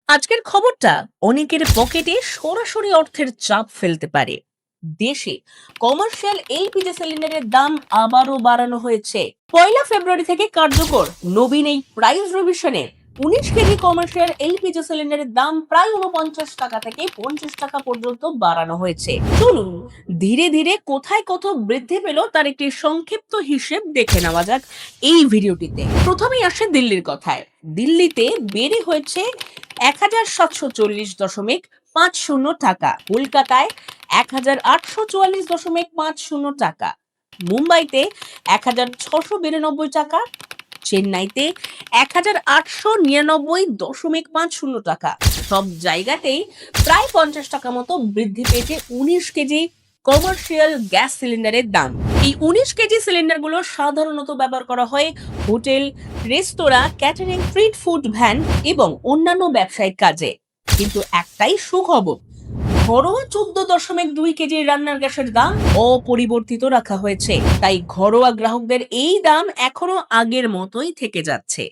আজকের খবরটা অনেকের পকেটে সরাসরি অর্থের চাপ ফেলতে পারে। দেশে কমার্শিয়াল এলপিজি সিলিন্ডারের দাম আবারও বাড়ানো হয়েছে। 1 ফেব্রুয়ারি থেকে কার্যকর নবীন এই প্রাইস রিভিশনে 19 কেজি কমার্শিয়াল এলপিজি সিলিন্ডারের দাম প্রায় 49 টাকা থেকে 50 টাকা পর্যন্ত বাড়ানো হয়েছে। চলুন ধীরে ধীরে কোথায় কত বৃদ্ধি পেল তার একটি সংক্ষিপ্ত হিসেব দেখে নেওয়া যাক এই ভিডিওটিতে। প্রথমেই আসে দিল্লির কথায়। দিল্লিতে বেড়ে হয়েছে 1740.50 টাকা, কলকাতায় 1844.50 টাকা, মুম্বাইতে 1692 টাকা, চেন্নাইতে 1899.50 টাকা। সব জায়গাতেই প্রায় 50 টাকা মতো বৃদ্ধি পেয়েছে 19 কেজি কমার্শিয়াল গ্যাস সিলিন্ডারের দাম। এই 19 কেজি সিলিন্ডারগুলো সাধারণত ব্যবহার করা হয় হোটেল, রেস্তোরাঁ, ক্যাটারিং, স্ট্রিট ফুড ভ্যান এবং অন্যান্য ব্যবসায়িক কাজে। কিন্তু একটাই সুখবর, ঘরোয়া 14.2 কেজি রান্নার গ্যাসের দাম অপরিবর্তিত রাখা হয়েছে। তাই ঘরোয়া গ্রাহকদের এই দাম এখনো আগের মতোই থেকে যাচ্ছে।